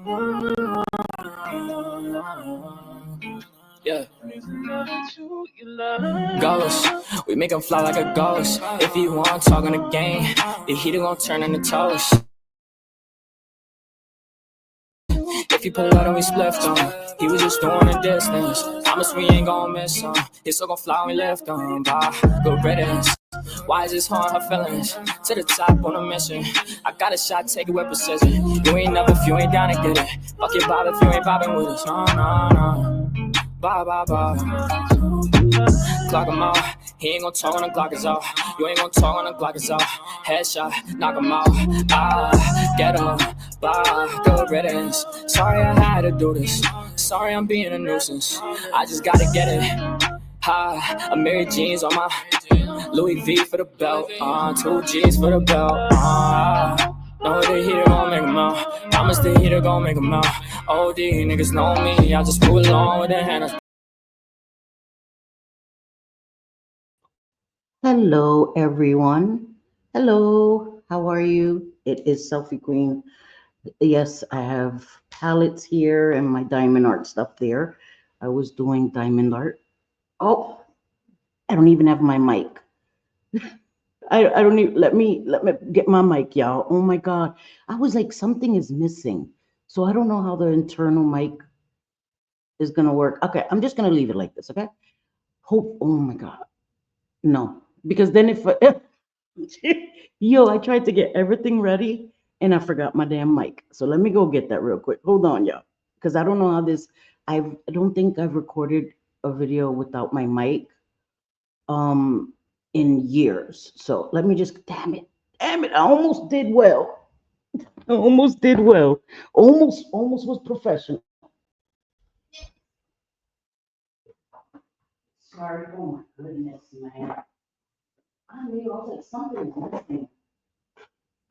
Yeah. Ghost, we make him fly like a ghost. If he want talk on the game, the heater gon' turn into toast. If he pull out and we split on, he was just doing a distance. Promise we ain't gon' miss him. He's still gon' fly when we lift him. Bye, good riddance. Why is this hard, her feelings? To the top on a mission. I got a shot, take it with precision. You ain't never if you ain't down to get it. Fuck your bob if you ain't bobbing with us. No, no, no. Bye, bye, bye. Clock him out. He ain't gon' talk when the Glock is off. You ain't gon' talk when the Glock is off. Headshot, knock him out. Get him. Bye, good riddance. Sorry I had to do this. Sorry I'm being a nuisance. I just gotta get it. I'm Mary Jeans on my Louis V for the belt. 2 G's for the belt. Know the heater gon' make 'em out. Promise the heater gon' make 'em out. OD niggas know me. I just move along with the hand. Hello, everyone. Hello, how are you? It is Selfie Queen. Yes, I have palettes here and my diamond art stuff there. I was doing diamond art. Oh, I don't even have my mic. I don't even, let me get my mic, y'all. Oh my God. I was like, something is missing. So I don't know how the internal mic is gonna work. Okay, I'm just gonna leave it like this, okay? Hope, oh my God. No, because then if yo, I tried to get everything ready and I forgot my damn mic. So let me go get that real quick. Hold on, y'all. Because I don't know how this, I don't think I've recorded a video without my mic um in years. So let me just, damn it, I almost did well. I almost did well. Almost was professional. Sorry, oh my goodness, man. I knew I was like, something's missing.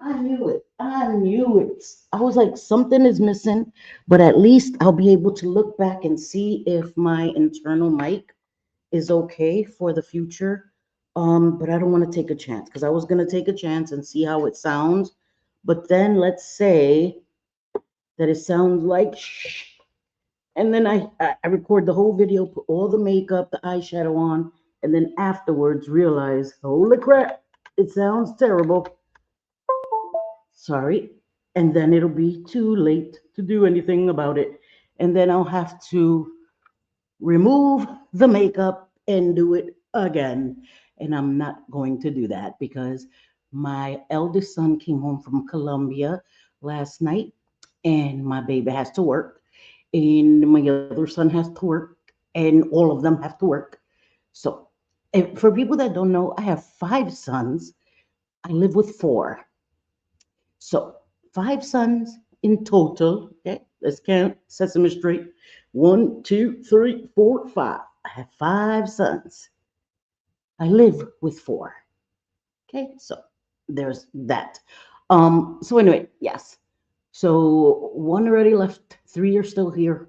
I knew it. I knew it. I was like, something is missing, but at least I'll be able to look back and see if my internal mic is okay for the future. But I don't want to take a chance because I was gonna take a chance and see how it sounds. But then let's say that it sounds like shh, and then I record the whole video, put all the makeup, the eyeshadow on, and then afterwards realize, holy crap, it sounds terrible. Sorry. And then it'll be too late to do anything about it. And then I'll have to remove the makeup and do it again. And I'm not going to do that because my eldest son came home from Colombia last night and my baby has to work and my other son has to work and all of them have to work. So, and for people that don't know, I have 5 sons. I live with 4. So 5 sons in total. Okay, let's count Sesame Street. 1, 2, 3, 4, 5. I have 5 sons. I live with 4. Okay, so there's that. So anyway, yes. So 1 already left, 3 are still here,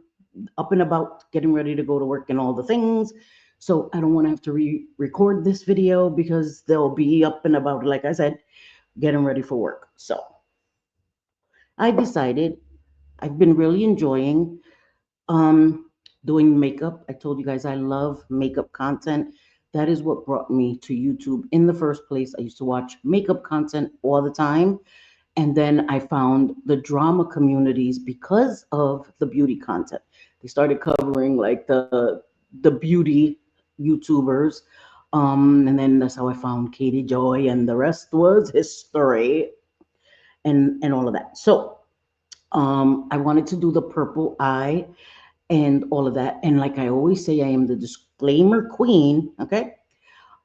up and about, getting ready to go to work and all the things. So I don't want to have to record this video because they'll be up and about, like I said, getting ready for work. So I decided I've been really enjoying um, doing makeup. I told you guys I love makeup content. That is what brought me to YouTube in the first place. I used to watch makeup content all the time. And then I found the drama communities because of the beauty content. They started covering like the beauty YouTubers. And then that's how I found Katie Joy, and the rest was history and all of that. So I wanted to do the purple eye and all of that. And like I always say, I am the disclaimer queen. Okay.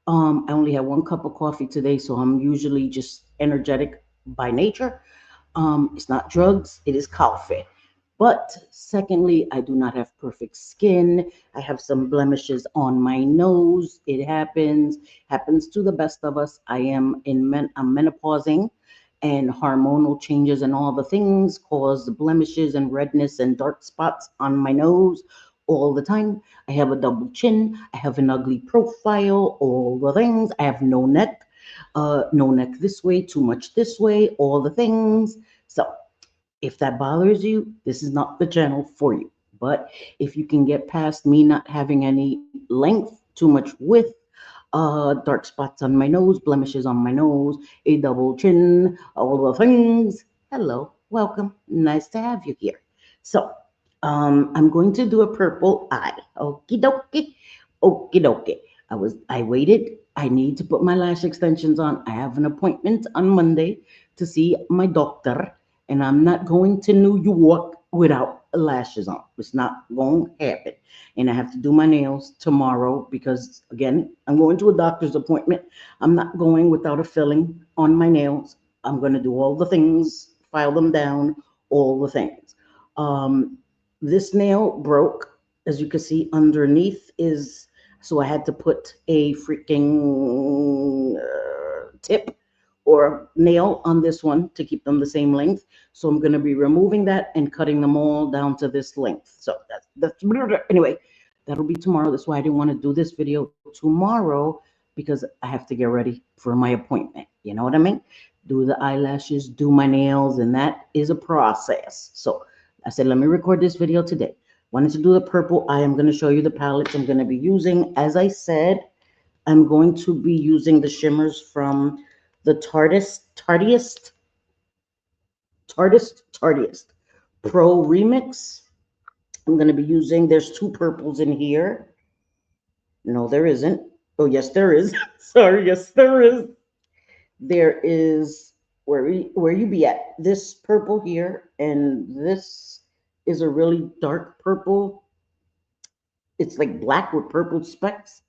I only had 1 cup of coffee today, so I'm usually just energetic by nature. It's not drugs, it is coffee. But secondly, I do not have perfect skin. I have some blemishes on my nose. It happens to the best of us. I'm menopausing, and hormonal changes and all the things cause blemishes and redness and dark spots on my nose all the time. I have a double chin. I have an ugly profile, all the things. I have no neck this way, too much this way, all the things. So If that bothers you, this is not the channel for you. But if you can get past me not having any length, too much width, dark spots on my nose, blemishes on my nose, a double chin, all the things. Hello, welcome. Nice to have you here. So, I'm going to do a purple eye. Okie dokie. Okie dokie. I waited. I need to put my lash extensions on. I have an appointment on Monday to see my doctor, and I'm not going to New York without lashes on. It's not going to happen. And I have to do my nails tomorrow because, again, I'm going to a doctor's appointment. I'm not going without a filling on my nails. I'm going to do all the things, file them down, all the things. Um, this nail broke, as you can see underneath is, so I had to put a freaking tip or nail on this one to keep them the same length. So I'm going to be removing that and cutting them all down to this length. So that's anyway, that'll be tomorrow. That's why I didn't want to do this video tomorrow, because I have to get ready for my appointment. You know what I mean? Do the eyelashes, do my nails, and that is a process. So I said, let me record this video today. Wanted to do the purple. I am going to show you the palettes I'm going to be using. As I said, I'm going to be using the shimmers from the Tardiest Pro Remix. I'm going to be using, there's two purples in here. No, there isn't. Oh, yes, there is. Sorry, yes, there is. There is, where you be at? This purple here, and this is a really dark purple. It's like black with purple specks.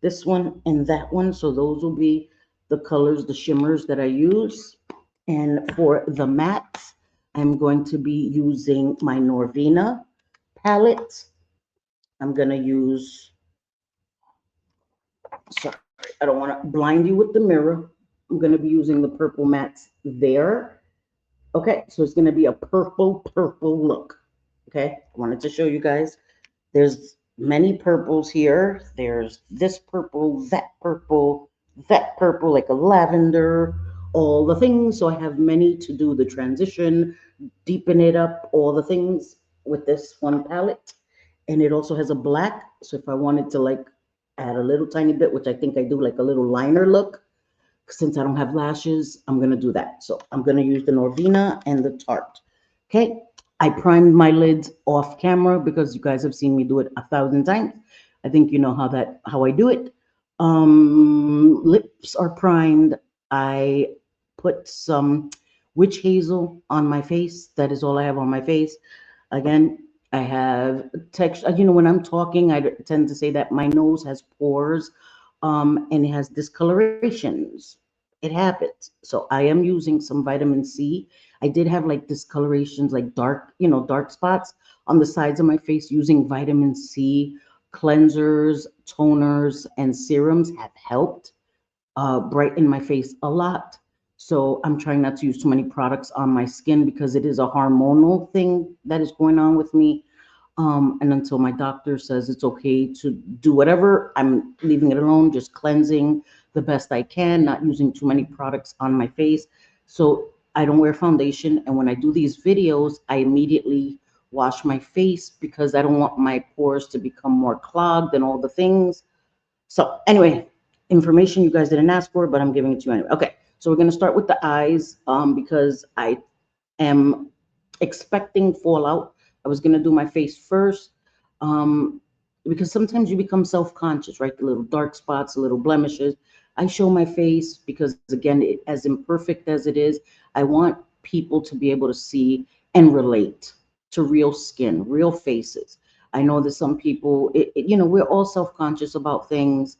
This one and that one. So those will be the colors, the shimmers that I use. And for the mattes, I'm going to be using my Norvina palette. I'm going to use, sorry, I don't want to blind you with the mirror. I'm going to be using the purple mattes there. Okay, so it's going to be a purple look. Okay, I wanted to show you guys. There's many purples here. There's this purple, that purple, like a lavender, all the things. So I have many to do the transition, deepen it up, all the things with this one palette. And it also has a black. So if I wanted to like add a little tiny bit, which I think I do, like a little liner look, since I don't have lashes, I'm going to do that. So I'm going to use the Norvina and the Tarte. Okay. I primed my lids off camera because you guys have seen me do it 1,000 times. I think you know how I do it. Lips are primed. I put some witch hazel on my face. That is all I have on my face. Again, I have texture. You know, when I'm talking, I tend to say that my nose has pores, and it has discolorations. It happens. So I am using some vitamin C. I did have like discolorations, like dark, dark spots on the sides of my face. Using vitamin C cleansers, toners, and serums have helped brighten my face a lot. So I'm trying not to use too many products on my skin because it is a hormonal thing that is going on with me. And until my doctor says it's okay to do whatever, I'm leaving it alone, just cleansing the best I can, not using too many products on my face. So I don't wear foundation. And when I do these videos, I immediately wash my face because I don't want my pores to become more clogged and all the things. So anyway, information you guys didn't ask for, but I'm giving it to you anyway. Okay, so we're going to start with the eyes because I am expecting fallout. I was gonna do my face first, um, because sometimes you become self-conscious, right? The little dark spots, the little blemishes. I show my face because, again, as imperfect as it is, I want people to be able to see and relate to real skin, real faces. I know that some people, we're all self-conscious about things.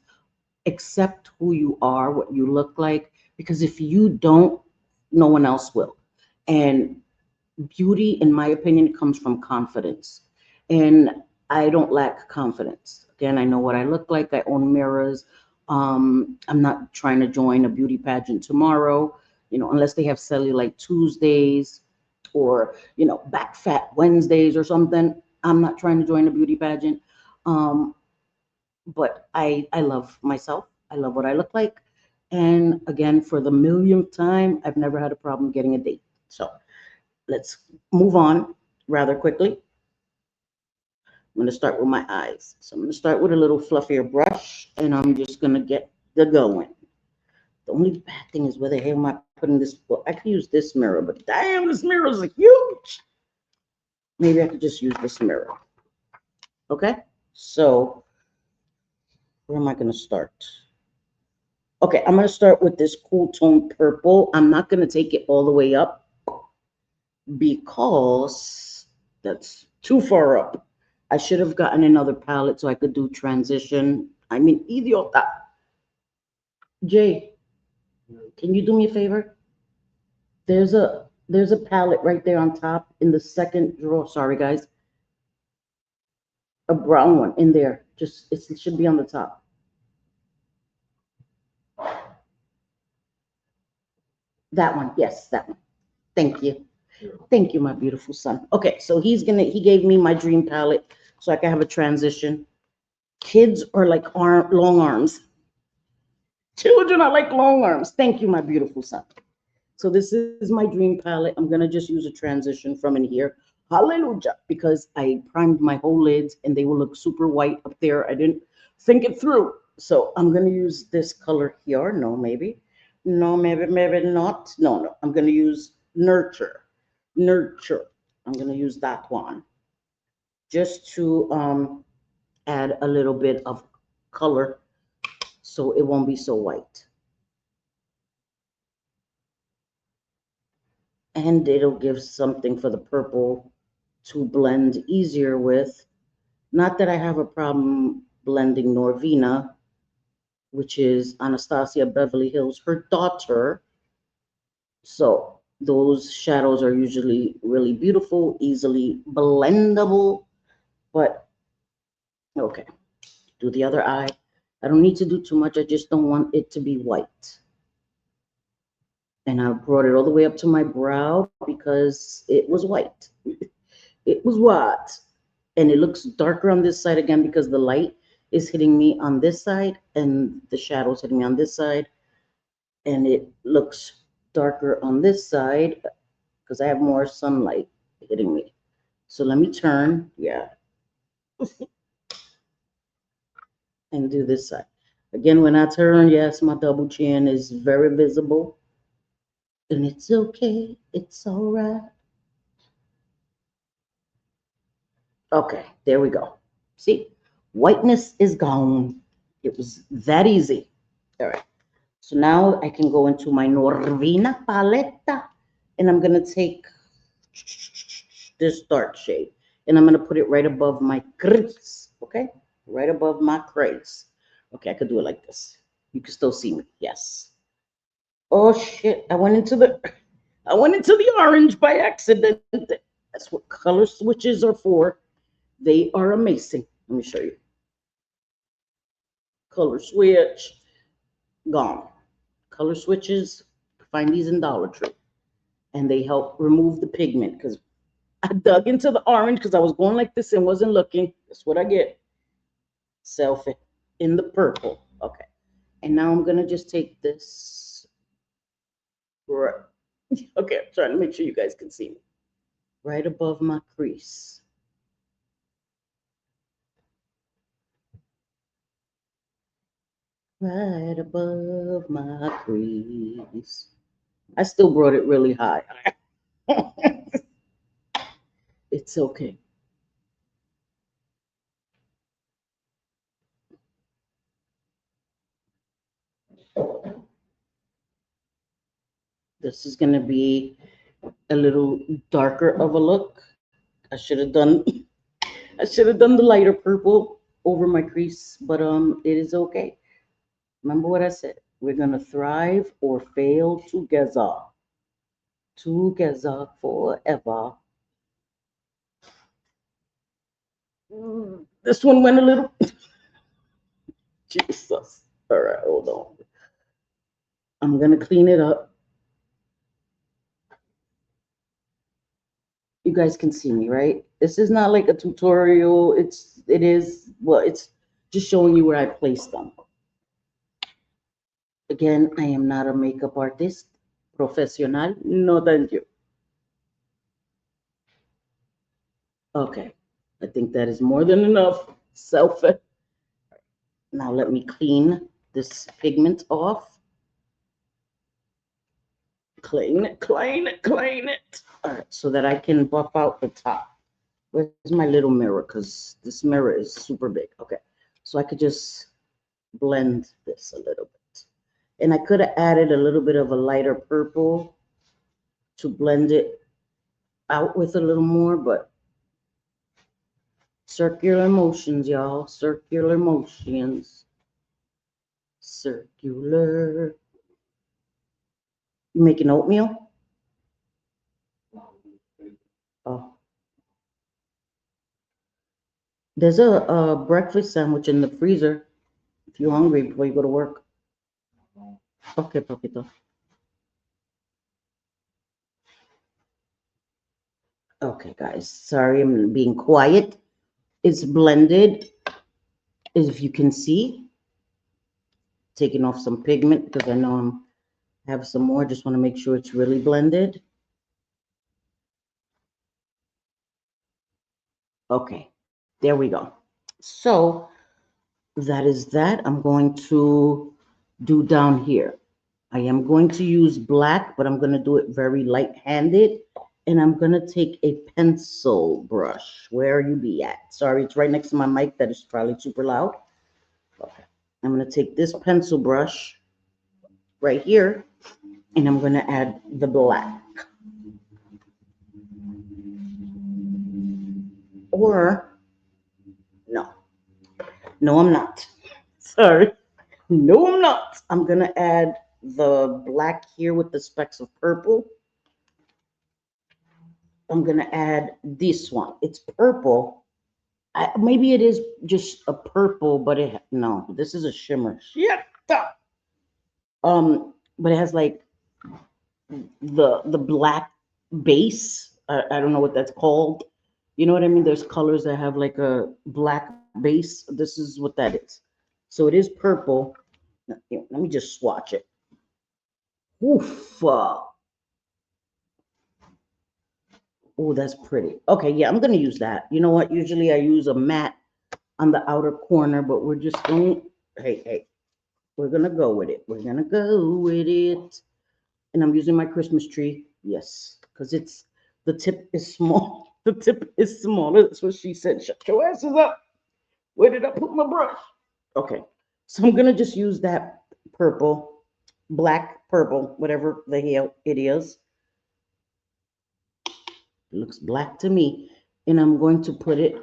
Accept who you are, what you look like, because if you don't, no one else will. And beauty, in my opinion, comes from confidence. And I don't lack confidence. Again, I know what I look like. I own mirrors. I'm not trying to join a beauty pageant tomorrow, unless they have cellulite Tuesdays or, back fat Wednesdays or something. I'm not trying to join a beauty pageant. Um, but I love myself. I love what I look like. And again, for the millionth time, I've never had a problem getting a date. So let's move on rather quickly. I'm going to start with my eyes. So I'm going to start with a little fluffier brush, and I'm just going to get the going. The only bad thing is where the hell am I putting this? Well, I could use this mirror, but damn, this mirror is huge. Maybe I could just use this mirror. Okay, so where am I going to start? Okay, I'm going to start with this cool tone purple. I'm not going to take it all the way up because that's too far up. I should have gotten another palette so I could do transition. I mean, idiota. Jay, can you do me a favor? There's a palette right there on top in the second drawer. Sorry, guys. A brown one in there. Just it should be on the top. That one. Yes, that one. Thank you. Thank you, my beautiful son. Okay, so he gave me my dream palette so I can have a transition. Kids are like long arms. Children are like long arms. Thank you, my beautiful son. So this is my dream palette. I'm gonna just use a transition from in here. Hallelujah, because I primed my whole lids and they will look super white up there. I didn't think it through. So I'm gonna use this color here. No, maybe. No, maybe not. No. I'm gonna use Nurture. Nurture. I'm gonna use that one. Just to add a little bit of color so it won't be so white. And it'll give something for the purple to blend easier with. Not that I have a problem blending Norvina, which is Anastasia Beverly Hills, her daughter. So those shadows are usually really beautiful, easily blendable. But okay, do the other eye. I don't need to do too much. I just don't want it to be white. And I brought it all the way up to my brow because it was white. It was white. And it looks darker on this side again because the light is hitting me on this side and the shadows hitting me on this side. And it looks darker on this side because I have more sunlight hitting me. So let me turn, yeah, and do this side. Again, when I turn, yes, my double chin is very visible. And it's okay, it's all right. Okay, there we go. See, whiteness is gone. It was that easy. All right. So now I can go into my Norvina palette and I'm going to take this dark shade and I'm going to put it right above my crease. Okay. Right above my crease. Okay. I could do it like this. You can still see me. Yes. Oh shit. I went into the orange by accident. That's what color switches are for. They are amazing. Let me show you. Color switch. Gone. Color switches, find these in Dollar Tree. And they help remove the pigment because I dug into the orange because I was going like this and wasn't looking. That's what I get. Selfie in the purple. Okay. And now I'm going to just take this. Right. Okay, I'm trying to make sure you guys can see me. Right above my crease. Right above my crease. I still brought it really high. It's okay. This is going to be a little darker of a look. I should have done the lighter purple over my crease, but it is okay. Remember what I said. We're gonna thrive or fail together. Together forever. This one went a little Jesus. All right, hold on. I'm gonna clean it up. You guys can see me, right? This is not like a tutorial. It's just showing you where I placed them. Again, I am not a makeup artist, professional. No, thank you. Okay, I think that is more than enough. Selfie. Now let me clean this pigment off. Clean it, clean it, clean it. All right, so that I can buff out the top. Where's my little mirror? Because this mirror is super big. Okay, so I could just blend this a little bit. And I could have added a little bit of a lighter purple to blend it out with a little more, but circular motions, y'all. Circular motions. Circular. You making oatmeal? Oh, there's a breakfast sandwich in the freezer if you're hungry before you go to work. Okay, papito. Okay, guys. Sorry, I'm being quiet. It's blended, as if you can see. Taking off some pigment because I know I'm have some more. Just want to make sure it's really blended. Okay, there we go. So that is that. I'm going to do down here. I am going to use black, but I'm going to do it very light-handed. And I'm going to take a pencil brush. Where you be at? Sorry, it's right next to my mic. That is probably super loud. Okay. I'm going to take this pencil brush right here, and I'm going to add the black. Or, no, no, I'm not. Sorry. No, I'm not. I'm going to add the black here with the specks of purple. I'm going to add this one. It's purple. Maybe it is just a purple, but no, this is a shimmer. Shut up. But it has like the black base. I don't know what that's called. You know what I mean? There's colors that have like a black base. This is what that is. So it is purple. Let me just swatch it. Oof. Oh, that's pretty. Okay, yeah, I'm gonna use that. You know what? Usually I use a matte on the outer corner, but we're just going. Hey, we're gonna go with it. We're gonna go with it. And I'm using my Christmas tree. Yes, because it's the tip is small. The tip is small. That's what she said. Shut your asses up. Where did I put my brush? Okay, so I'm gonna just use that purple, black, purple, whatever the hell it is. It looks black to me. And I'm going to put it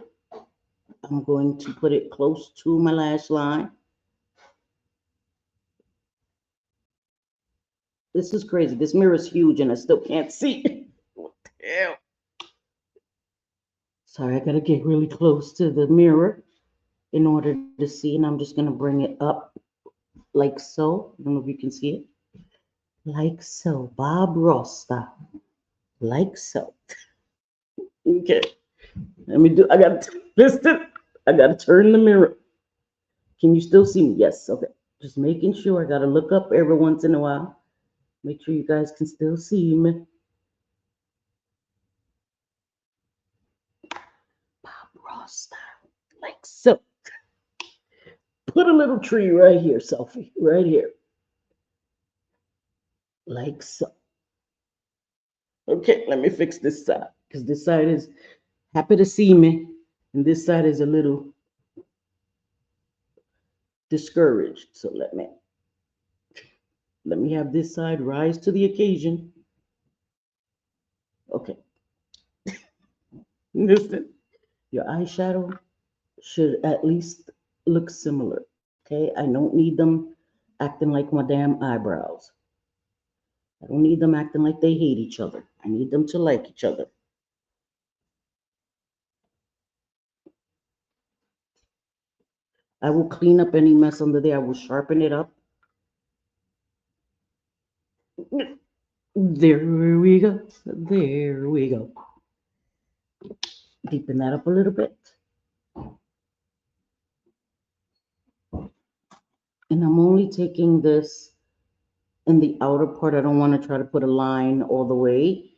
close to my lash line. This is crazy. This mirror is huge and I still can't see. What the hell? Sorry, I gotta get really close to the mirror in order to see, and I'm just gonna bring it up like so. I don't know if you can see it. Like so. Bob Rosta. Like so. Okay. I gotta listen. I gotta turn the mirror. Can you still see me? Yes. Okay. Just making sure. I gotta look up every once in a while. Make sure you guys can still see me. Bob Rosta. Like so. Put a little tree right here, Selfie. Right here. Like so. Okay, let me fix this side. Because this side is happy to see me. And this side is a little discouraged. So let me have this side rise to the occasion. Okay. Listen, your eyeshadow should at least look similar. Okay. I don't need them acting like my damn eyebrows. I don't need them acting like they hate each other. I need them to like each other. I will clean up any mess under there. I will sharpen it up. There we go. There we go. Deepen that up a little bit. And I'm only taking this in the outer part. I don't want to try to put a line all the way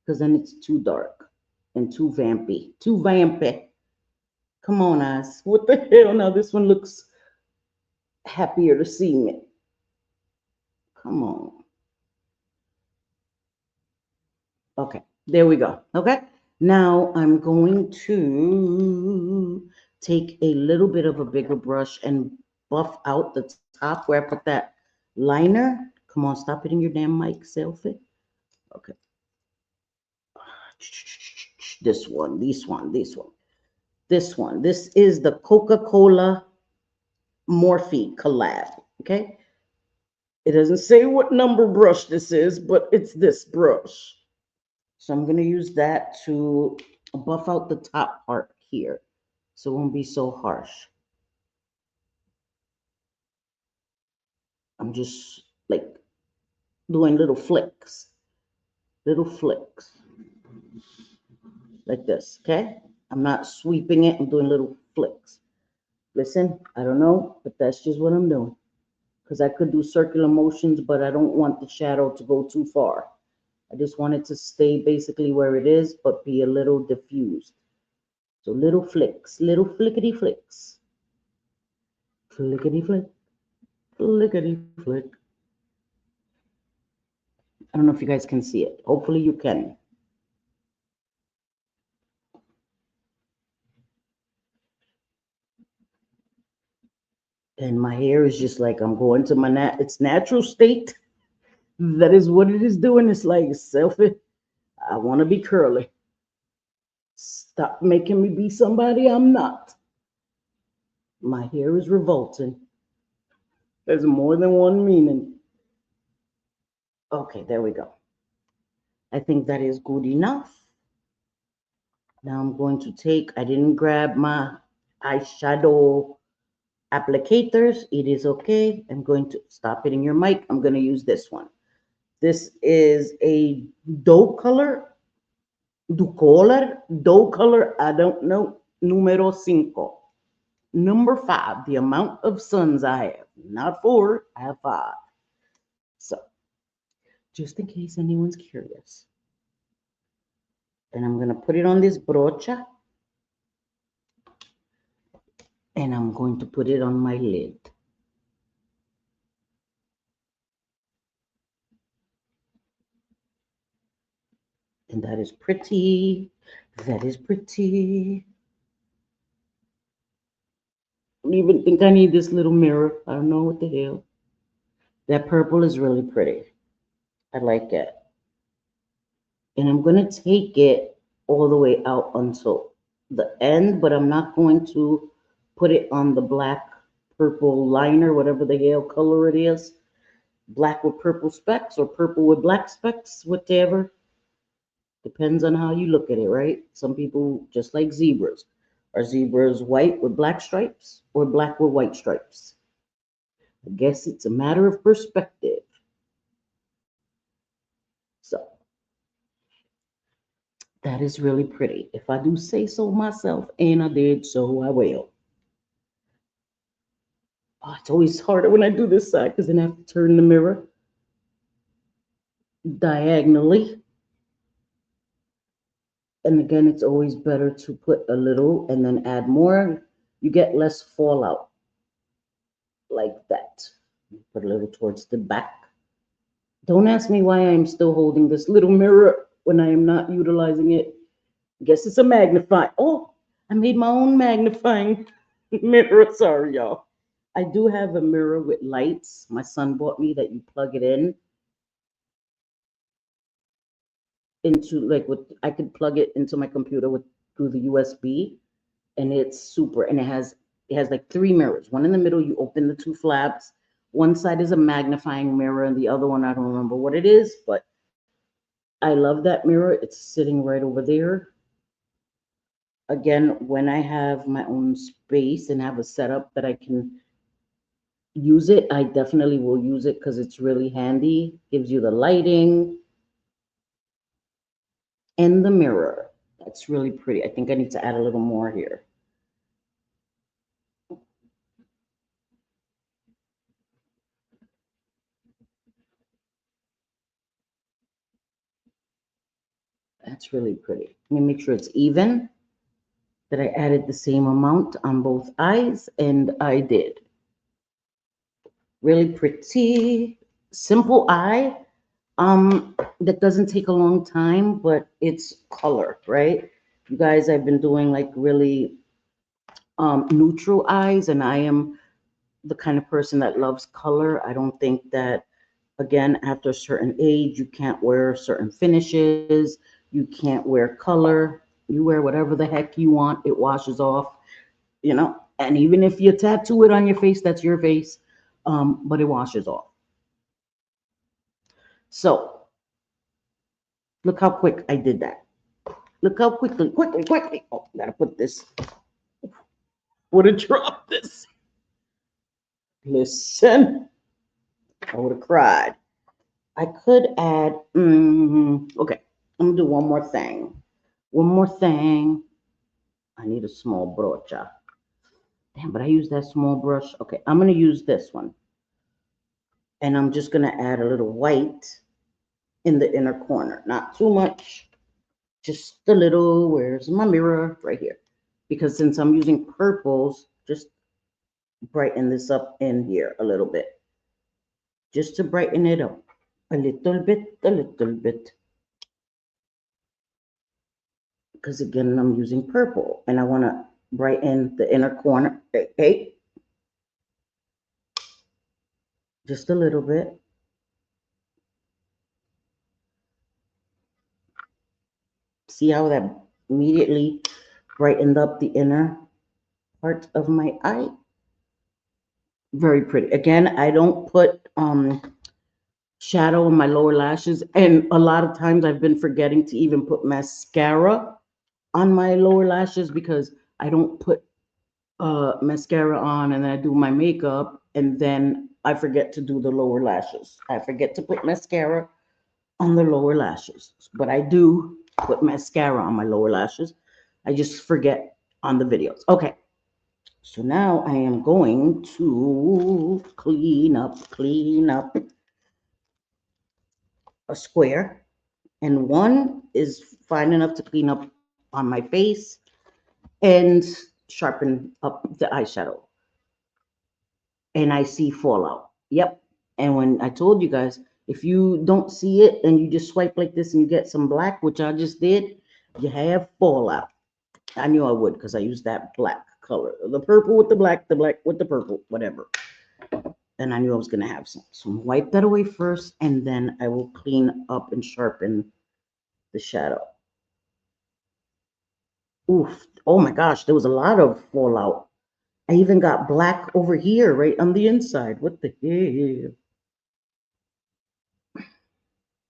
because then it's too dark. and too vampy. Too vampy. Come on, eyes. What the hell? Now this one looks happier to see me. Come on. Okay, there we go. Okay, now I'm going to take a little bit of a bigger brush and buff out the top where I put that liner. Come on, stop hitting your damn mic, Selfie. Okay, this one, this one, this one, this one. This is the Coca-Cola Morphe collab. Okay, it doesn't say what number brush this is, but it's this brush. So I'm going to use that to buff out the top part here so it won't be so harsh. I'm just like doing little flicks like this, okay? I'm not sweeping it, I'm doing little flicks. Listen, I don't know, but that's just what I'm doing. Because I could do circular motions, but I don't want the shadow to go too far. I just want it to stay basically where it is, but be a little diffused. So little flicks, little flickety flicks. Flickety flick, flickety flick. I don't know if you guys can see it. Hopefully you can. And my hair is just like I'm going to my its natural state. That is what it is doing. It's like selfie. I want to be curly. Stop making me be somebody I'm not. My hair is revolting. There's more than one meaning. Okay, there we go. I think that is good enough. Now I'm going to take, I didn't grab my eyeshadow applicators. It is okay. I'm going to stop hitting your mic. I'm going to use this one. This is a dough color, I don't know, numero cinco. Number 5, the amount of suns I have. Not 4, I have 5. So, just in case anyone's curious. And I'm going to put it on this brocha. And I'm going to put it on my lid. And that is pretty. That is pretty. I don't even think I need this little mirror. I don't know what the hell. That purple is really pretty. I like it. And I'm going to take it all the way out until the end, but I'm not going to put it on the black purple liner, whatever the hell color it is. Black with purple specks or purple with black specks, whatever. Depends on how you look at it, right? Some people just like zebras. Are zebras white with black stripes or black with white stripes? I guess it's a matter of perspective. So that is really pretty. If I do say so myself, and I did, so I will. Oh, it's always harder when I do this side because then I have to turn the mirror diagonally. And again, it's always better to put a little and then add more. You get less fallout like that. Put a little towards the back. Don't ask me why I'm still holding this little mirror when I am not utilizing it. I guess it's a magnifying. Oh, I made my own magnifying mirror. Sorry, y'all. I do have a mirror with lights. My son bought me that you plug it in into like with I could plug it into my computer with through the USB, and it's super, and it has like 3 mirrors. One in the middle, you open the 2 flaps. One side is a magnifying mirror and the other one I don't remember what it is, but I love that mirror. It's sitting right over there. Again, when I have my own space and have a setup that I can use it, I definitely will use it because it's really handy. Gives you the lighting and the mirror. That's really pretty. I think I need to add a little more here. That's really pretty. Let me make sure it's even, that I added the same amount on both eyes, and I did. Really pretty, simple eye. That doesn't take a long time, but it's color, right? You guys, I've been doing like really neutral eyes, and I am the kind of person that loves color. I don't think that, again, after a certain age, you can't wear certain finishes, you can't wear color. You wear whatever the heck you want, it washes off, you know. And even if you tattoo it on your face, that's your face, but it washes off. So look how quick I did that. Look how quickly. Oh, gotta put this. Would have dropped this. Listen, I would have cried. I could add. Okay, I'm gonna do one more thing. One more thing. I need a small brocha. Damn, but I use that small brush. Okay, I'm gonna use this one, and I'm just gonna add a little white in the inner corner. Not too much, just a little. Where's my mirror? Right here. Because since I'm using purples, just brighten this up in here a little bit. Just to brighten it up a little bit, a little bit. Because again, I'm using purple and I want to brighten the inner corner. Hey, just a little bit. See how that immediately brightened up the inner part of my eye? Very pretty. Again, I don't put shadow in my lower lashes, and a lot of times I've been forgetting to even put mascara on my lower lashes because I don't put mascara on and then I do my makeup and then I forget to do the lower lashes. I forget to put mascara on the lower lashes, but I do put mascara on my lower lashes. I just forget on the videos. Okay, so now I am going to clean up a square, and one is fine enough to clean up on my face and sharpen up the eyeshadow. And I see fallout. Yep. And when I told you guys, if you don't see it and you just swipe like this and you get some black, which I just did, you have fallout. I knew I would because I used that black color, the purple with the black with the purple, whatever. And I knew I was going to have some. So wipe that away first, and then I will clean up and sharpen the shadow. Oof. Oh my gosh, there was a lot of fallout. I even got black over here, right on the inside. What the hell?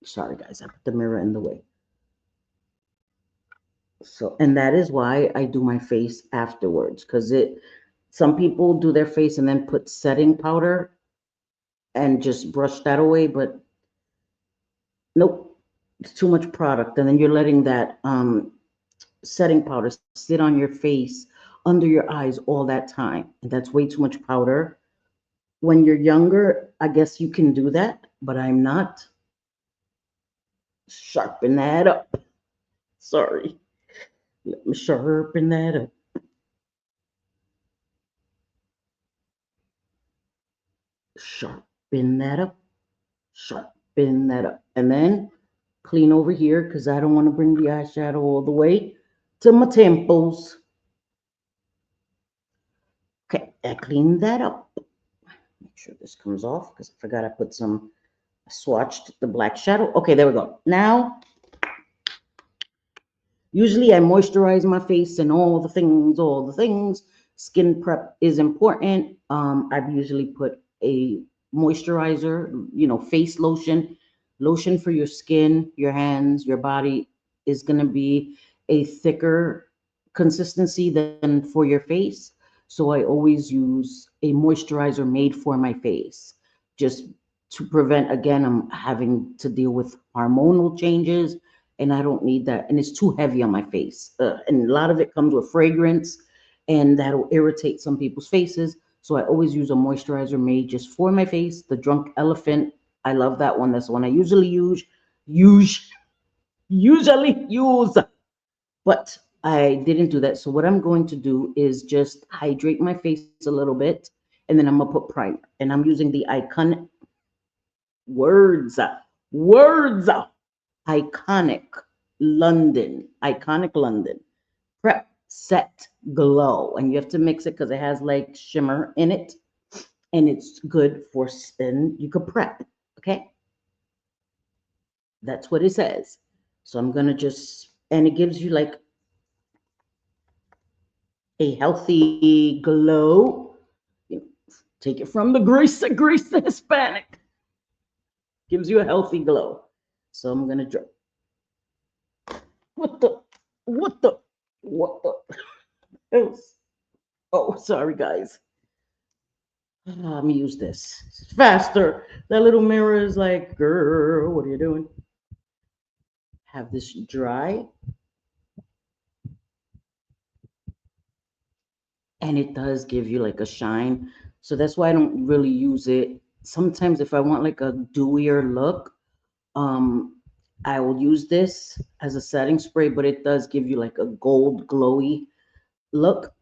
Sorry, guys, I put the mirror in the way. So, and that is why I do my face afterwards, because some people do their face and then put setting powder and just brush that away, but nope, it's too much product. And then you're letting that setting powder sit on your face, under your eyes all that time. And that's way too much powder. When you're younger, I guess you can do that, but I'm not. Sharpen that up. Sorry. Let me sharpen that up. Sharpen that up. Sharpen that up. And then clean over here because I don't want to bring the eyeshadow all the way to my temples. Okay, I cleaned that up. Make sure this comes off because I forgot I put some, I swatched the black shadow. Okay, there we go. Now, usually I moisturize my face and all the things, all the things. Skin prep is important. I've usually put a moisturizer, face lotion, lotion for your skin, your hands, your body is going to be a thicker consistency than for your face. So I always use a moisturizer made for my face, just to prevent, again, I'm having to deal with hormonal changes and I don't need that. And it's too heavy on my face. And a lot of it comes with fragrance, and that'll irritate some people's faces. So I always use a moisturizer made just for my face. The Drunk Elephant, I love that one. That's the one I usually use. usually use. But I didn't do that. So what I'm going to do is just hydrate my face a little bit, and then I'm gonna put primer. And I'm using the Iconic words, words, Iconic Iconic London Prep Set Glow, and you have to mix it because it has like shimmer in it, and it's good for skin. You could prep. Okay, that's what it says. So I'm gonna just, and it gives you like a healthy glow. You take it from the grease the Hispanic. Gives you a healthy glow. So I'm gonna drop. What the? What the? What the? Else? Oh, sorry guys. Let me use this. It's faster. That little mirror is like, girl, what are you doing? Have this dry, and it does give you like a shine. So that's why I don't really use it. Sometimes if I want like a dewier look, um, I will use this as a setting spray, but it does give you like a gold glowy look.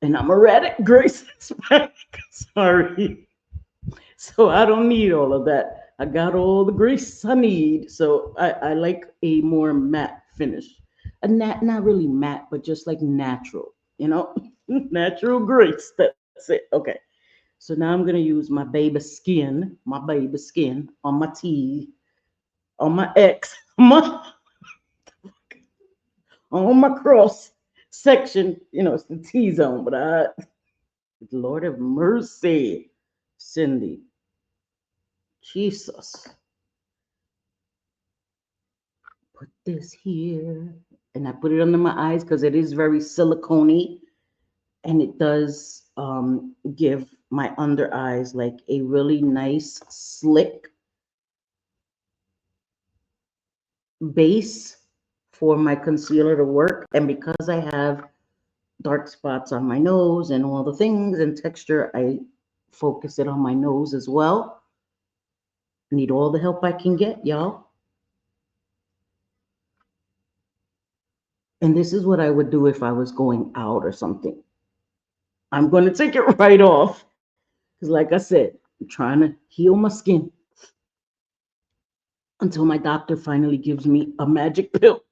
And I'm a Reddit Grace Hispanic. Sorry. So I don't need all of that. I got all the grease I need. So I like a more matte finish. A not really matte, but just like natural, you know? Natural grace. That's it. Okay. So now I'm gonna use my baby skin on my T, on my X, my on my cross section. You know, it's the T zone, but Lord have mercy, Cyndi. Jesus. Put this here. And I put it under my eyes because it is very silicone, and it does give my under eyes like a really nice, slick base for my concealer to work. And because I have dark spots on my nose and all the things and texture, I focus it on my nose as well. Need all the help I can get, y'all. And this is what I would do if I was going out or something. I'm going to take it right off because, like I said, I'm trying to heal my skin until my doctor finally gives me a magic pill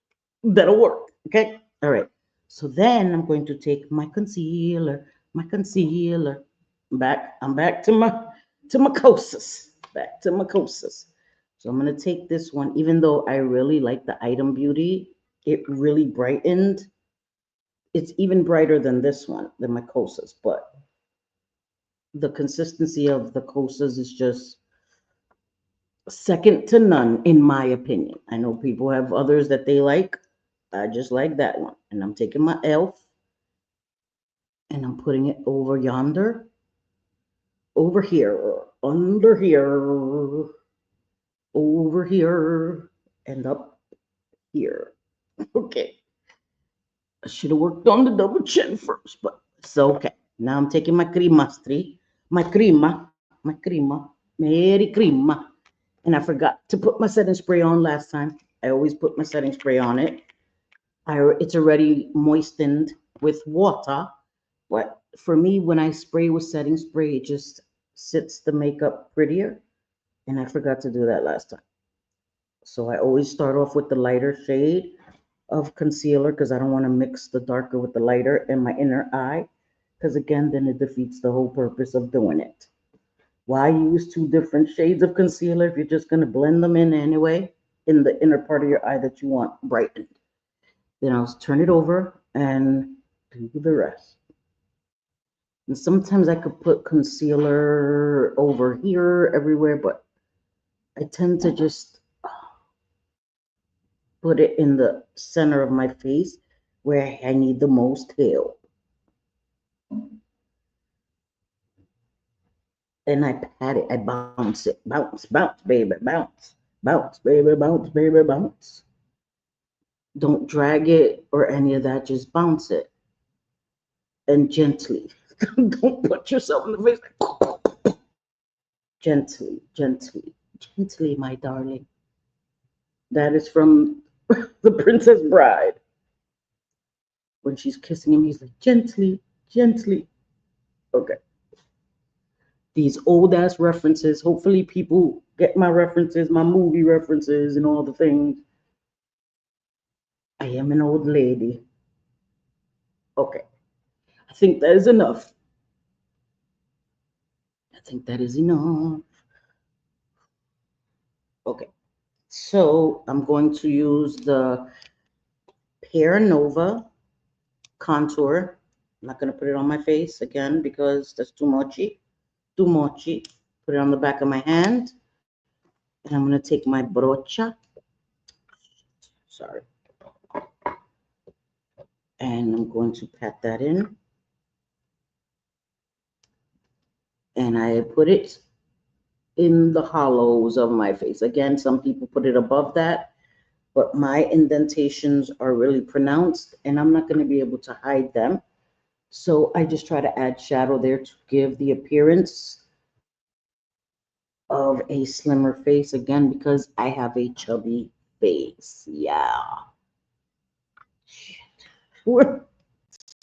that'll work. Okay. All right. So then I'm going to take my concealer, my concealer. I'm back to my Kosas. Back to my Kosas. So I'm gonna take this one, even though I really like the Item Beauty, it really brightened. It's even brighter than this one, than my Kosas, but the consistency of the Kosas is just second to none, in my opinion. I know people have others that they like. I just like that one. And I'm taking my e.l.f. and I'm putting it over yonder, over here, under here, over here, and up here. Okay. I should have worked on the double chin first, but it's okay. Now I'm taking my cremastri, my crema, Mary crema. And I forgot to put my setting spray on last time. I always put my setting spray on it. It's already moistened with water. But for me, when I spray with setting spray, it just sits the makeup prettier. And I forgot to do that last time. So I always start off with the lighter shade of concealer because I don't want to mix the darker with the lighter in my inner eye. Because again, then it defeats the whole purpose of doing it. Why use two different shades of concealer if you're just going to blend them in anyway in the inner part of your eye that you want brightened? Then I'll turn it over and do the rest. And sometimes I could put concealer over here, everywhere, but I tend to just put it in the center of my face where I need the most help. And I pat it, I bounce it, bounce, bounce, baby, bounce, bounce, baby, bounce, baby, bounce. Don't drag it or any of that, just bounce it. And gently. Don't put yourself in the face. Gently, gently, gently, my darling. That is from The Princess Bride. When she's kissing him, he's like, gently, gently. Okay. These old ass references. Hopefully, people get my references, my movie references, and all the things. I am an old lady. Okay. I think that is enough. I think that is enough. Okay. So I'm going to use the Pear Nova contour. I'm not going to put it on my face again because that's too muchy. Too muchy. Put it on the back of my hand. And I'm going to take my brocha. Sorry. And I'm going to pat that in. And I put it in the hollows of my face. Again, some people put it above that, but my indentations are really pronounced and I'm not going to be able to hide them. So I just try to add shadow there to give the appearance of a slimmer face again because I have a chubby face. Yeah.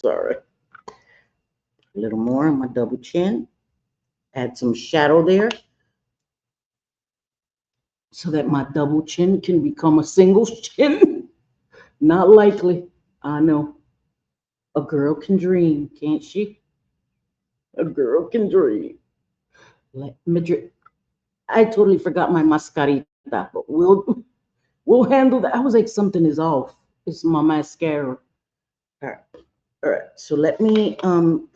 Sorry. A little more on my double chin. Add some shadow there so that my double chin can become a single chin. Not likely. I know. A girl can dream, can't she? A girl can dream. Let me dream. I totally forgot my mascarita, but we'll handle that. I was like, something is off. It's my mascara. All right. All right. So let me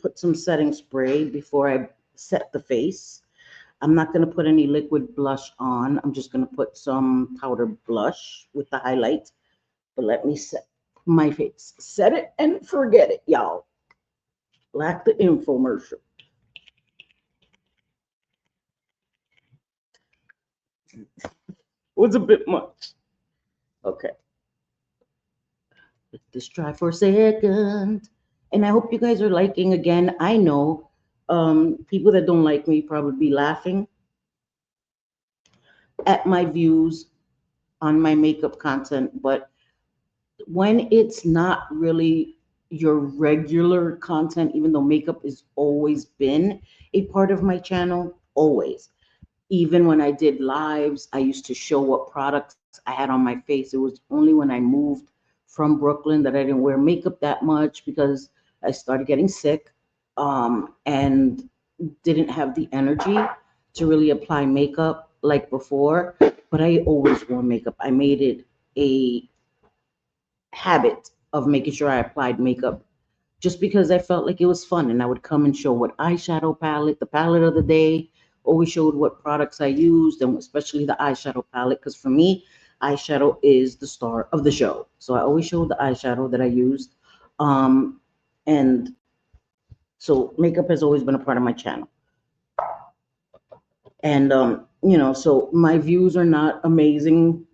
put some setting spray before I set the face. I'm not going to put any liquid blush on. I'm just going to put some powder blush with the highlight. But let me set my face. Set it and forget it, y'all. Like the infomercial. Was a bit much. Okay. Let this try for a second. And I hope you guys are liking again. I know people that don't like me probably be laughing at my views on my makeup content, but when it's not really your regular content, even though makeup has always been a part of my channel, always. Even when I did lives, I used to show what products I had on my face. It was only when I moved from Brooklyn that I didn't wear makeup that much because I started getting sick and didn't have the energy to really apply makeup like before. But I always wore makeup. I made it a habit of making sure I applied makeup just because I felt like it was fun. And I would come and show what eyeshadow palette, the palette of the day, always showed what products I used, and especially the eyeshadow palette, because for me, eyeshadow is the star of the show. So I always showed the eyeshadow that I used. Um, and so makeup has always been a part of my channel. And, so my views are not amazing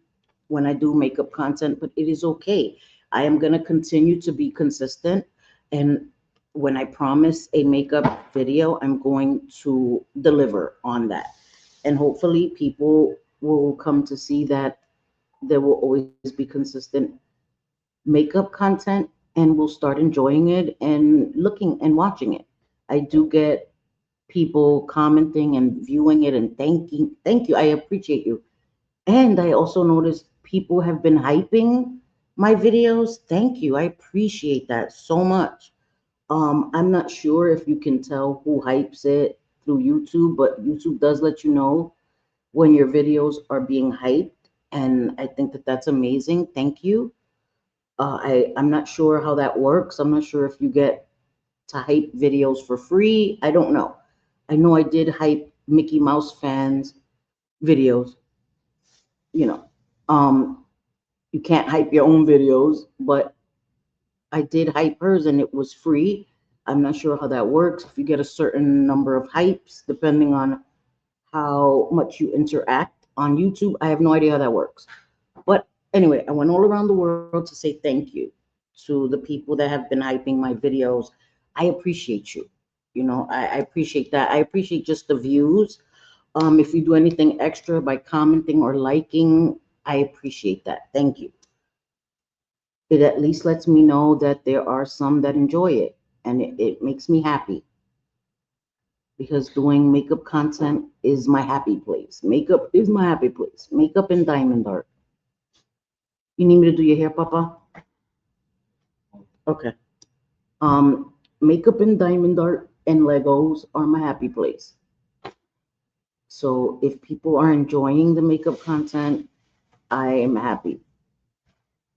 when I do makeup content, but it is okay. I am going to continue to be consistent. And when I promise a makeup video, I'm going to deliver on that. And hopefully, people will come to see that there will always be consistent makeup content and will start enjoying it and looking and watching it. I do get people commenting and viewing it and thank you. I appreciate you. And I also noticed people have been hyping my videos. Thank you. I appreciate that so much. I'm not sure if you can tell who hypes it through YouTube, but YouTube does let you know when your videos are being hyped. And I think that that's amazing. Thank you. I'm not sure how that works. I'm not sure if you get to hype videos for free. I don't know. I know I did hype Mickey Mouse fans videos, you know. Um, you can't hype your own videos, but I did hype hers and it was free. I'm not sure how that works. If you get a certain number of hypes, depending on how much you interact on YouTube, I have no idea how that works. But anyway, I went all around the world to say thank you to the people that have been hyping my videos. I appreciate you. I appreciate that. I appreciate just the views. If you do anything extra by commenting or liking, I appreciate that. Thank you. It at least lets me know that there are some that enjoy it, and it makes me happy because doing makeup content is my happy place. Makeup is my happy place. Makeup and diamond art. You need me to do your hair, Papa? Okay. Makeup and diamond art and Legos are my happy place. So if people are enjoying the makeup content, I am happy.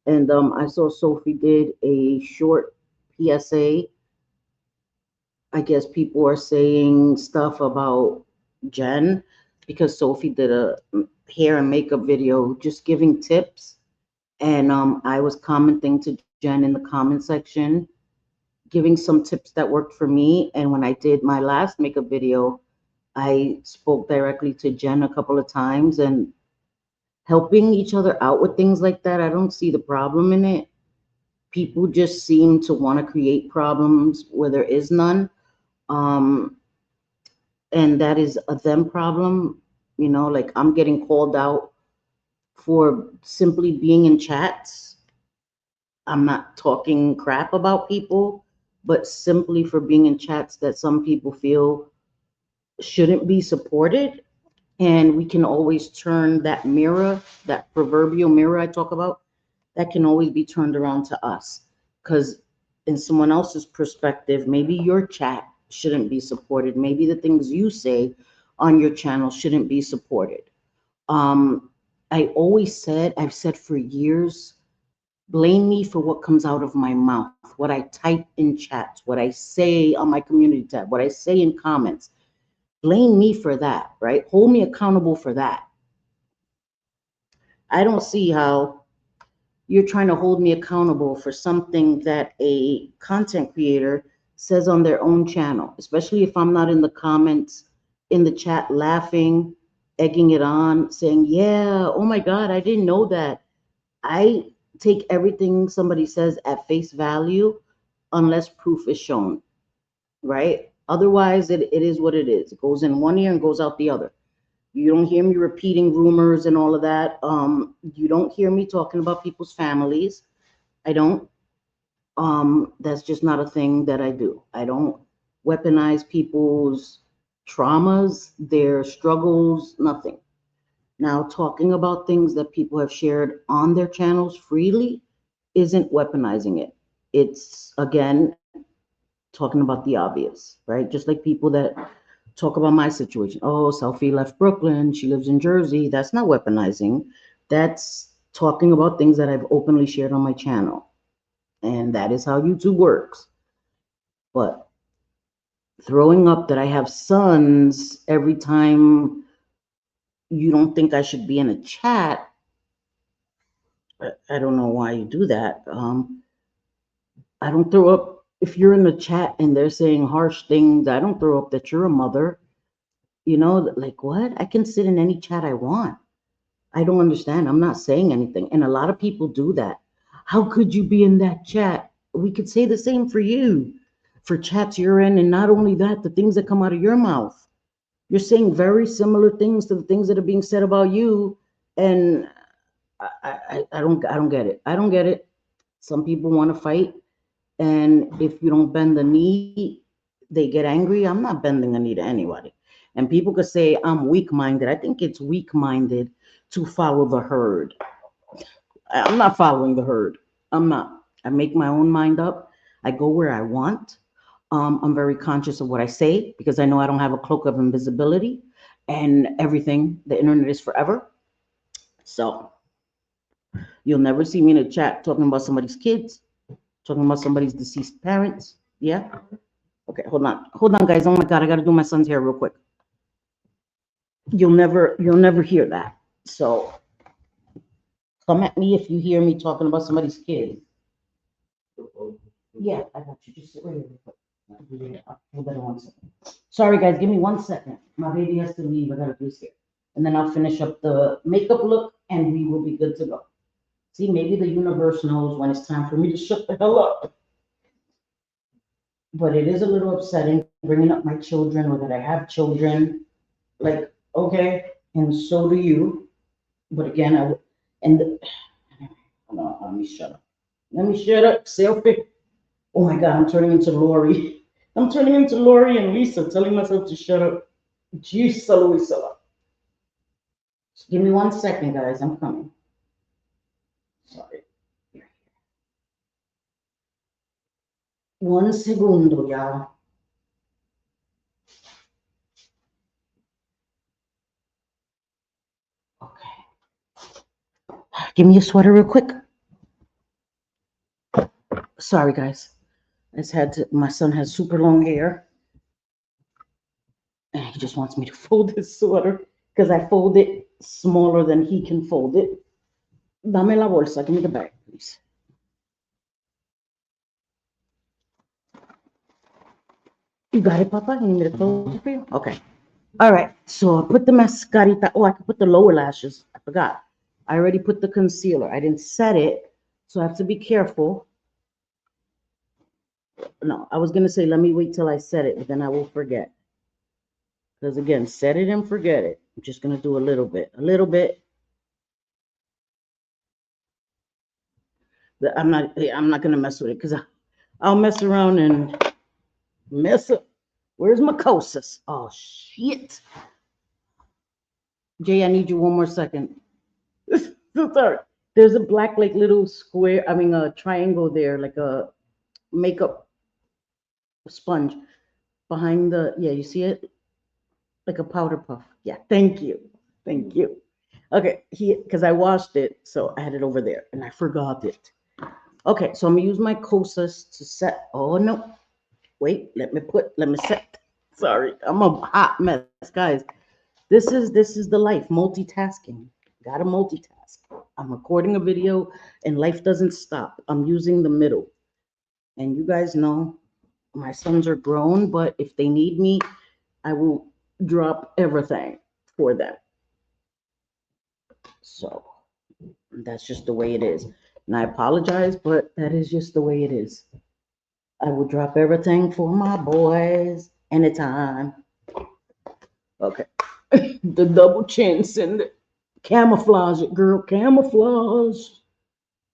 And I saw Sophie did a short PSA. I guess people are saying stuff about Jen because Sophie did a hair and makeup video just giving tips. And I was commenting to Jen in the comment section, giving some tips that worked for me. And when I did my last makeup video, I spoke directly to Jen a couple of times and helping each other out with things like that. I don't see the problem in it. People just seem to want to create problems where there is none. Um, and that is a them problem. Like I'm getting called out for simply being in chats. I'm not talking crap about people, but simply for being in chats that some people feel shouldn't be supported. And we can always turn that mirror, that proverbial mirror I talk about, that can always be turned around to us. Because in someone else's perspective, maybe your chat shouldn't be supported. Maybe the things you say on your channel shouldn't be supported. Um, I've said for years, blame me for what comes out of my mouth, what I type in chats, what I say on my community tab, what I say in comments. Blame me for that, right? Hold me accountable for that. I don't see how you're trying to hold me accountable for something that a content creator says on their own channel, especially if I'm not in the comments, in the chat, laughing, egging it on, saying, yeah, oh my God, I didn't know that. I take everything somebody says at face value unless proof is shown, right? Otherwise, it is what it is. It goes in one ear and goes out the other. You don't hear me repeating rumors and all of that. You don't hear me talking about people's families. I don't. That's just not a thing that I do. I don't weaponize people's traumas, their struggles, nothing. Now, talking about things that people have shared on their channels freely isn't weaponizing it. It's, again, talking about the obvious, right? Just like people that talk about my situation. Oh, Selfie left Brooklyn. She lives in Jersey. That's not weaponizing. That's talking about things that I've openly shared on my channel. And that is how YouTube works. But throwing up that I have sons every time you don't think I should be in a chat, I don't know why you do that. I don't throw up if you're in the chat and they're saying harsh things. I don't throw up that you're a mother. Like what? I can sit in any chat I want. I don't understand. I'm not saying anything. And a lot of people do that. How could you be in that chat? We could say the same for you, for chats you're in. And not only that, the things that come out of your mouth. You're saying very similar things to the things that are being said about you. And I don't get it. I don't get it. Some people want to fight. And if you don't bend the knee, they get angry. I'm not bending a knee to anybody. And people could say I'm weak minded. I think it's weak minded to follow the herd. I'm not following the herd. I'm not. I make my own mind up. I go where I want. I'm very conscious of what I say because I know I don't have a cloak of invisibility and everything. The internet is forever. So you'll never see me in a chat talking about somebody's kids, talking about somebody's deceased parents. Yeah. Okay, hold on. Hold on, guys. Oh my God, I gotta do my son's hair real quick. You'll never hear that. So come at me if you hear me talking about somebody's kids. Yeah, I got you. Just sit right here real quick. Hold on 1 second. Sorry, guys. Give me 1 second. My baby has to leave. I gotta do his hair, and then I'll finish up the makeup look, and we will be good to go. See, maybe the universe knows when it's time for me to shut the hell up. But it is a little upsetting bringing up my children or that I have children. Like, okay, and so do you. But again, and hold on, let me shut up. Let me shut up, selfie. Oh my God, I'm turning into Lori. I'm turning into Lori and Lisa, telling myself to shut up. Jeez, Louisa. Give me 1 second, guys. I'm coming. Sorry. 1 segundo, y'all. Okay. Give me a sweater real quick. Sorry, guys. I just had to, my son has super long hair and he just wants me to fold his sweater because I fold it smaller than he can fold it. Dame la bolsa. Give me the bag, please. You got it, Papa? You need me to close it for you? Okay. All right. So I put the mascarita. Oh, I could put the lower lashes. I forgot. I already put the concealer. I didn't set it. So I have to be careful. No, I was going to say, let me wait till I set it, but then I will forget. Because again, set it and forget it. I'm just going to do a little bit. A little bit. I'm not going to mess with it because I'll mess around and mess up. Where's my Kosas? Oh, shit. Jay, I need you 1 more second. So sorry. There's a black, like, little square, I mean, a triangle there, like a makeup sponge behind the, yeah, you see it? Like a powder puff. Yeah, thank you. Thank you. Okay, because I washed it, so I had it over there and I forgot it. Okay, so I'm gonna use my Kosas to set. Oh no, wait, let me set. Sorry, I'm a hot mess, guys. This is the life, multitasking. Gotta multitask. I'm recording a video and life doesn't stop. I'm using the middle. And you guys know my sons are grown, but if they need me, I will drop everything for them. So that's just the way it is. And I apologize, but that is just the way it is. I will drop everything for my boys anytime. Okay. The double chin, send it. Camouflage it, girl. Camouflage.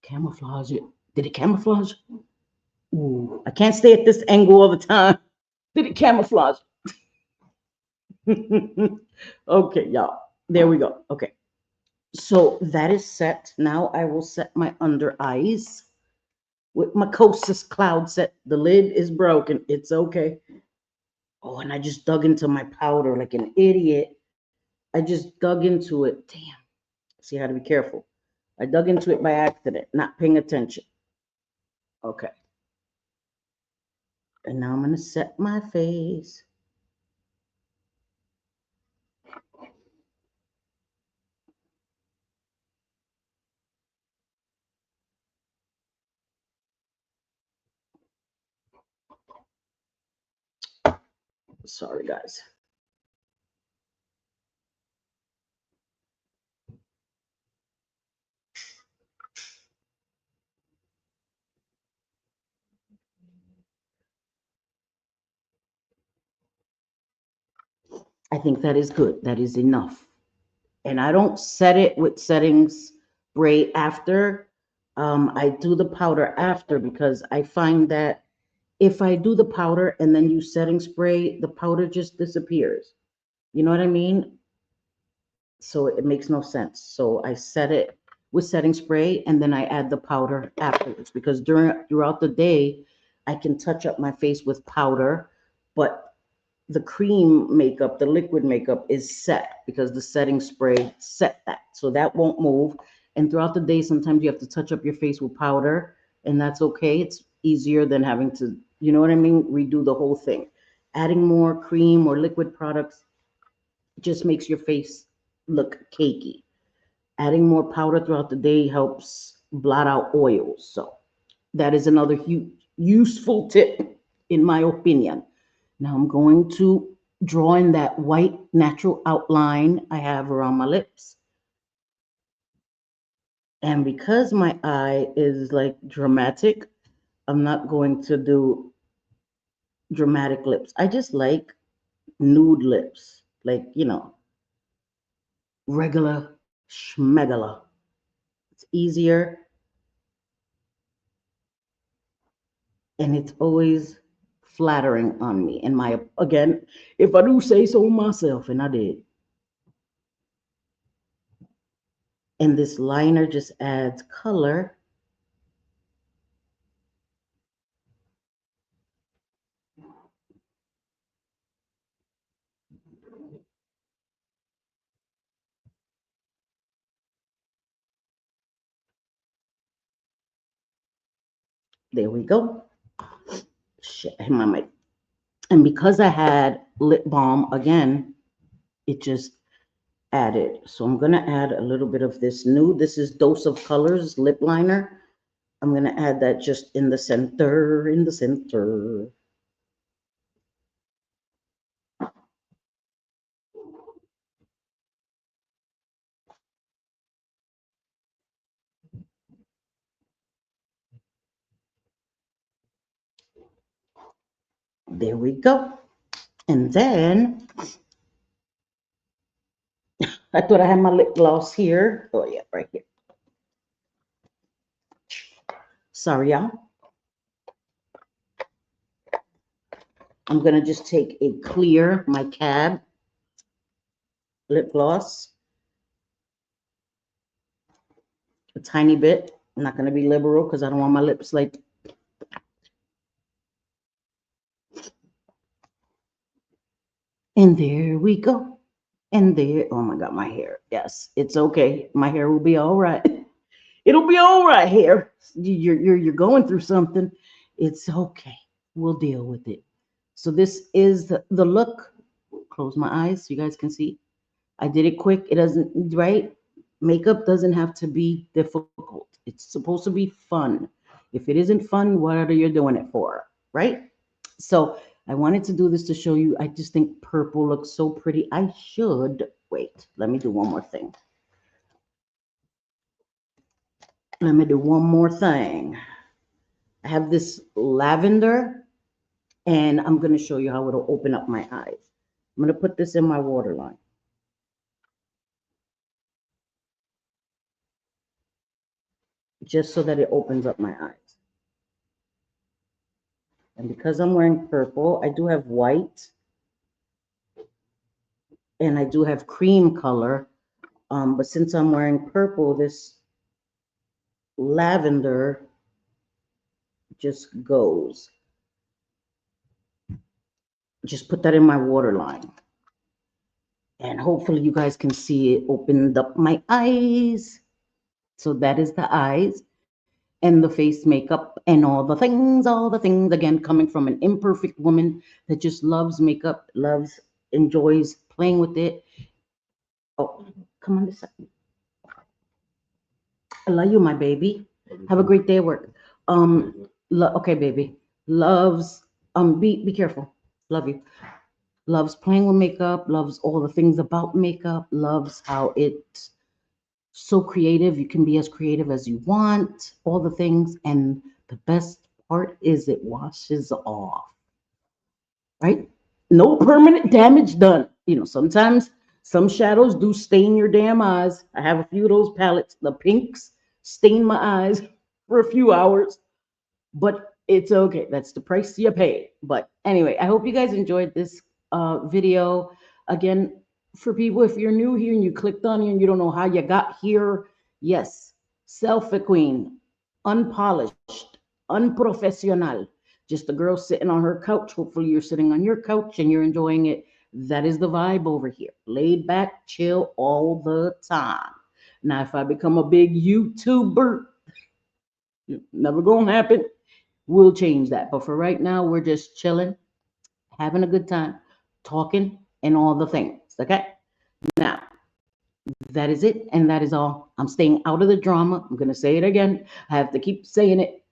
Camouflage it. Did it camouflage? Ooh, I can't stay at this angle all the time. Did it camouflage? Okay, y'all. There we go. Okay. So that is set. Now I will set my under eyes with my Kosas cloud set. The lid is broken. It's okay. Oh, and I just dug into my powder like an idiot. I just dug into it. Damn. See, how to be careful. I dug into it by accident, not paying attention. Okay. And now I'm going to set my face. Sorry, guys. I think that is good. That is enough. And I don't set it with settings spray after. I do the powder after because I find that if I do the powder and then use setting spray, the powder just disappears. You know what I mean? So it makes no sense. So I set it with setting spray and then I add the powder afterwards because throughout the day I can touch up my face with powder, but the cream makeup, the liquid makeup is set because the setting spray set that. So that won't move. And throughout the day, sometimes you have to touch up your face with powder, and that's okay. It's easier than having to, you know what I mean? Redo the whole thing. Adding more cream or liquid products just makes your face look cakey. Adding more powder throughout the day helps blot out oils. So that is another huge useful tip, in my opinion. Now I'm going to draw in that white natural outline I have around my lips. And because my eye is like dramatic, I'm not going to do dramatic lips. I just like nude lips, like, regular schmegula. It's easier. and it's always flattering on me. And my, again, if I do say so myself, and I did. And this liner just adds color. There we go. Shit, I hit my mic. And because I had lip balm again, it just added. So I'm gonna add a little bit of this new. This is Dose of Colors lip liner. I'm gonna add that just in the center, in the center. There we go. And then I thought I had my lip gloss here. Oh yeah, right here. Sorry, y'all. I'm gonna just take a clear, my cab lip gloss, a tiny bit. I'm not gonna be liberal because I don't want my lips like. And there we go. And there, oh my God, my hair. Yes, it's okay. My hair will be all right. It'll be all right here. You're going through something. It's okay. We'll deal with it. So this is the look. Close my eyes so you guys can see. I did it quick. It doesn't, right? Makeup doesn't have to be difficult. It's supposed to be fun. If it isn't fun, what are you doing it for? Right? So I wanted to do this to show you. I just think purple looks so pretty. I should wait. Let me do one more thing. Let me do one more thing. I have this lavender, and I'm going to show you how it'll open up my eyes. I'm going to put this in my waterline. Just so that it opens up my eyes. And because I'm wearing purple, I do have white, and I do have cream color. But since I'm wearing purple, this lavender just goes. Just put that in my waterline. And hopefully you guys can see it opened up my eyes. So that is the eyes and the face makeup and all the things, again, coming from an imperfect woman that just loves makeup, loves, enjoys playing with it. Oh, come on this side. I love you, my baby. Have a great day at work. Okay, baby. Loves, be careful. Love you. Loves playing with makeup, loves all the things about makeup, loves how it's so creative. You can be as creative as you want, all the things. And the best part is it washes off, right? No permanent damage done. You know, sometimes some shadows do stain your damn eyes. I have a few of those palettes. The pinks stain my eyes for a few hours, but it's okay. That's the price you pay. But anyway, I hope you guys enjoyed this video. Again, for people, if you're new here and you clicked on it and you don't know how you got here, yes, Selfie Queen, unpolished, unprofessional, just a girl sitting on her couch. Hopefully, you're sitting on your couch and you're enjoying it. That is the vibe over here. Laid back, chill all the time. Now, if I become a big YouTuber, never gonna happen. We'll change that. But for right now, we're just chilling, having a good time, talking, and all the things. Okay? Now, that is it, and that is all. I'm staying out of the drama. I'm going to say it again. I have to keep saying it.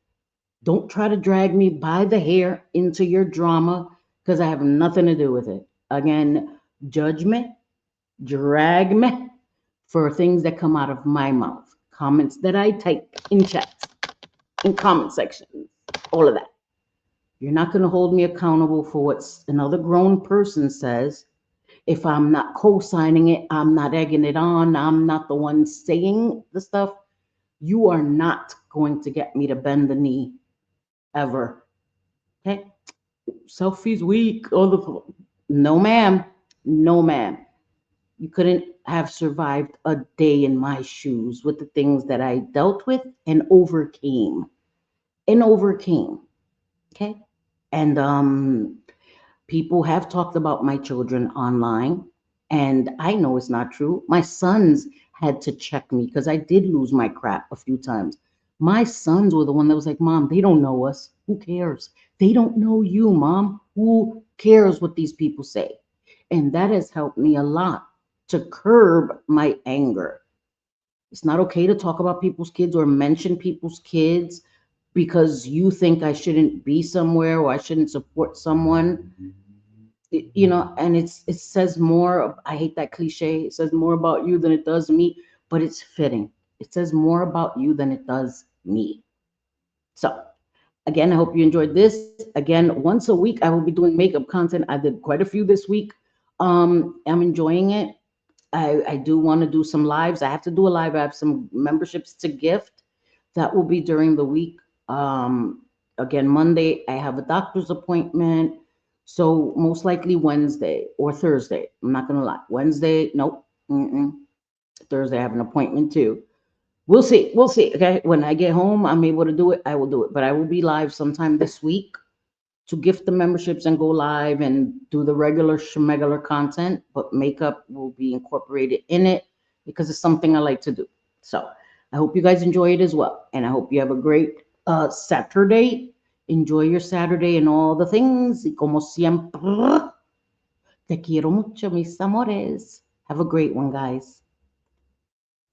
Don't try to drag me by the hair into your drama because I have nothing to do with it. Again, judge me, drag me for things that come out of my mouth, comments that I type in chats, in comment sections, all of that. You're not going to hold me accountable for what another grown person says. If I'm not co-signing it, I'm not egging it on, I'm not the one saying the stuff, you are not going to get me to bend the knee ever. Okay, selfies week. Oh, no, ma'am, no, ma'am. You couldn't have survived a day in my shoes with the things that I dealt with and overcame and overcame. Okay, and people have talked about my children online, and I know it's not true. My sons had to check me because I did lose my crap a few times. My sons were the one that was like, Mom, they don't know us. Who cares? They don't know you, Mom. Who cares what these people say? And that has helped me a lot to curb my anger. It's not okay to talk about people's kids or mention people's kids because you think I shouldn't be somewhere or I shouldn't support someone. And it says more. I hate that cliche. It says more about you than it does me, but it's fitting. It says more about you than it does me. So again, I hope you enjoyed this. Again, once a week I will be doing makeup content. I did quite a few this week. I'm enjoying it. I do want to do some lives. I have to do a live. I have some memberships to gift. That will be during the week. Again, Monday, I have a doctor's appointment. So most likely Wednesday or Thursday. I'm not going to lie. Wednesday, nope. Mm-mm. Thursday, I have an appointment too. We'll see. We'll see. Okay. When I get home, I'm able to do it. I will do it. But I will be live sometime this week to gift the memberships and go live and do the regular schmegular content, but makeup will be incorporated in it because it's something I like to do. So I hope you guys enjoy it as well. And I hope you have a great Saturday. Enjoy your Saturday and all the things. Y como siempre, te quiero mucho, mis amores. Have a great one, guys.